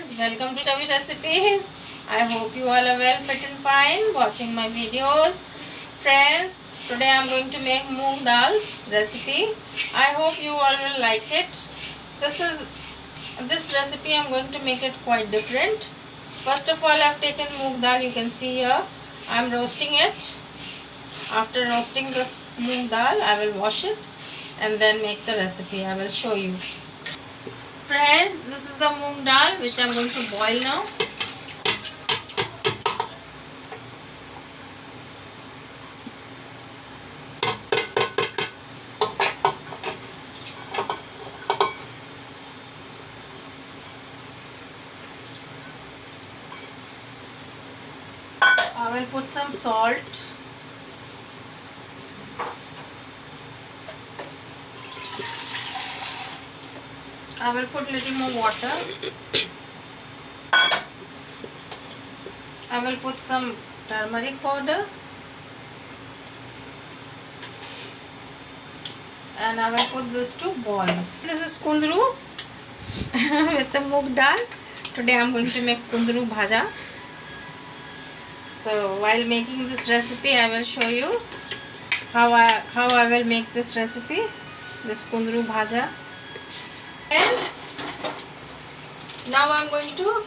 friends, welcome to Chavi Recipes. I hope you all are well, fit and fine watching my videos. Friends, today I am going to make Moong Dal recipe. I hope you all will like it. This recipe I am going to make it quite different. First of all, I have taken Moong Dal. You can see here I am roasting it. After roasting this Moong Dal, I will wash it and then make the recipe. I will show you. Friends, this is the Moong Dal which I am going to boil now. I will put some salt. I will put little more water. I will put some turmeric powder. And I will put this to boil. This is Kundru with the Moong Dal. Today I am going to make Kundru bhaja. So while making this recipe, I will show you how I will make this recipe, this Kundru bhaja. And now I am going to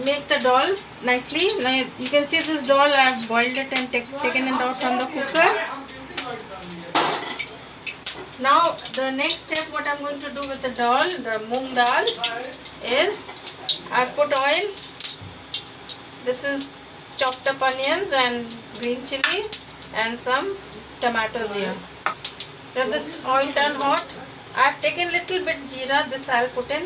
make the dal nicely. Now you can see this dal, I have boiled it and taken it out from the cooker. Now the next step what I am going to do with the dal, the Moong Dal, is I have put oil. This is chopped up onions and green chili and some tomatoes here. Let this oil turn hot. I have taken little bit jeera. This I will put in.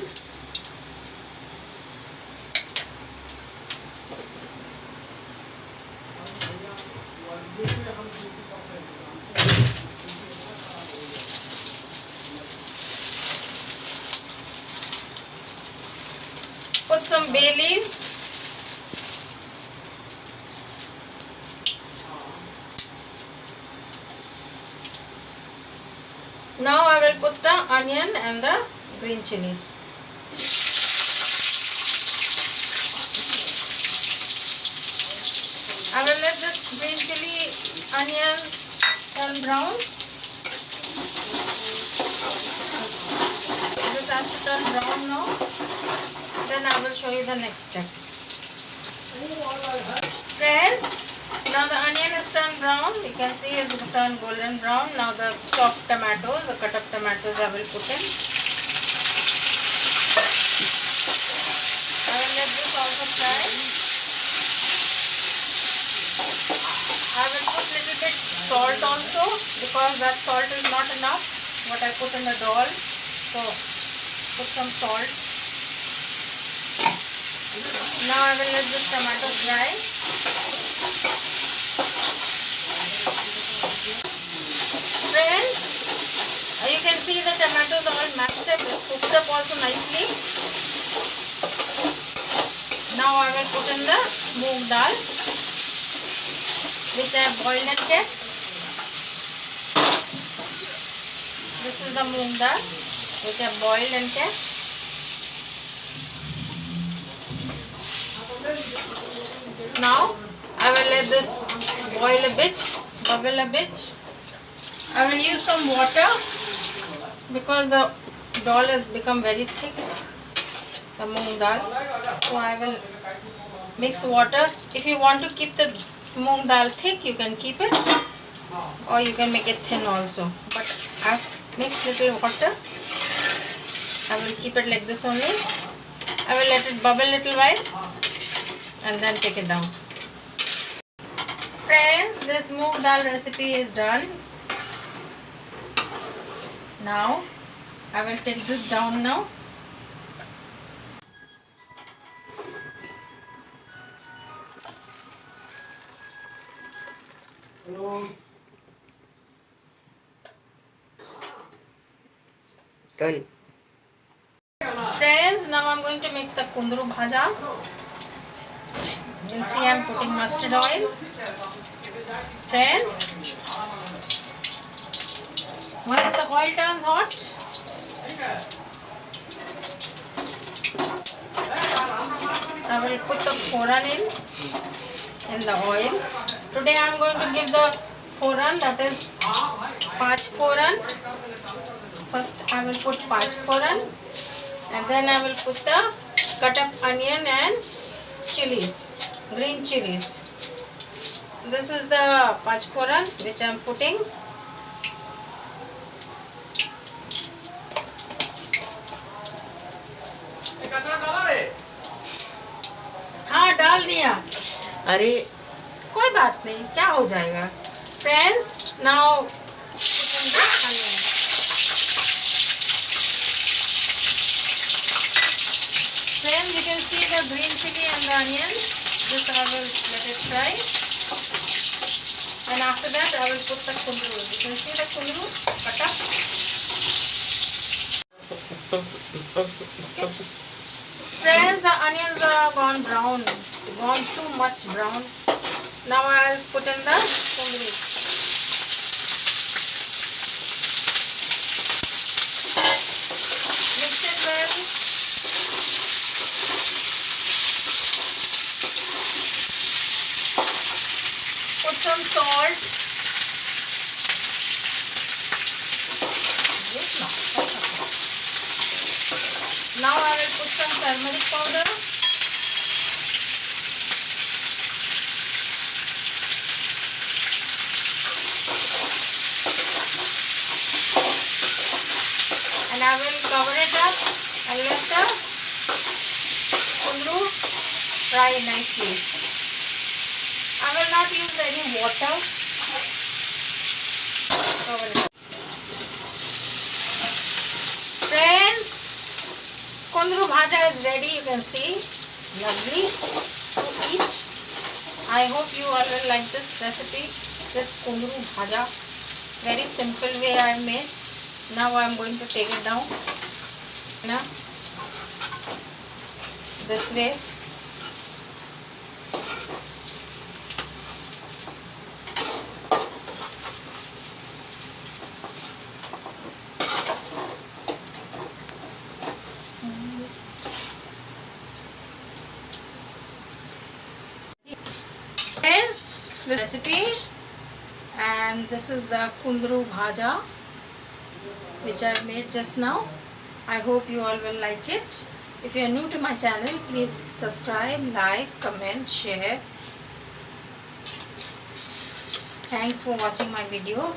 Put some bay leaves. Now I will put the onion and the green chili. I will let this green chili onion turn brown. This has to turn brown now. Then I will show you the next step. Friends, now the onion is turned brown. You can see it's turned golden brown. Now the chopped tomatoes, the cut up tomatoes I will put in. I will let this also fry. I will put little bit salt also because that salt is not enough what I put in the dal. So put some salt. Now I will let this tomato dry. Friends, you can see the tomatoes are all mashed up, it's cooked up also nicely. Now I will put in the Moong Dal which I have boiled and kept. This is the Moong Dal which I have boiled and kept. Now I will let this boil a bit, bubble a bit. I will use some water because the dal has become very thick, the Moong Dal. So I will mix water. If you want to keep the Moong Dal thick, you can keep it, or you can make it thin also. But I have mixed little water. I will keep it like this only. I will let it bubble little while and then take it down. Friends, this Moong Dal recipe is done. Now I will take this down now. Hello. Done. Friends, now I am going to make the Kundru bhaja. You can see I am putting mustard oil. Friends, once the oil turns hot, will put the foran in the oil. Today I am going to give the foran, that is Pach foran. First I will put Pach foran, and then I will put the cut up onion and chilies, green chilies. This is the Pach foran which I am putting. हाँ डाल दिया. अरे कोई बात नहीं, क्या हो जाएगा. Friends, now put in the onion. Friends, you can see the green chili and the onion. This I will let it fry. And after that I will put the kundru. You can see the kundru cut up. Okay. Friends, the onions are gone brown, gone too much brown. Now I will put in the kundru. Mix it well. Put some salt. Now I will put some turmeric powder. And I will cover it up and let the kundru fry nicely. I will not use any water. Cover it up. Friends, Kundru bhaja is ready. You can see, lovely to eat. I hope you all will like this recipe, this Kundru bhaja. Very simple way I made. Now I am going to take it down. Now, this way. The recipe, and this is the Kundru bhaja which I made just now. I hope you all will like it. If you are new to my channel, please subscribe, like, comment, share. Thanks for watching my video.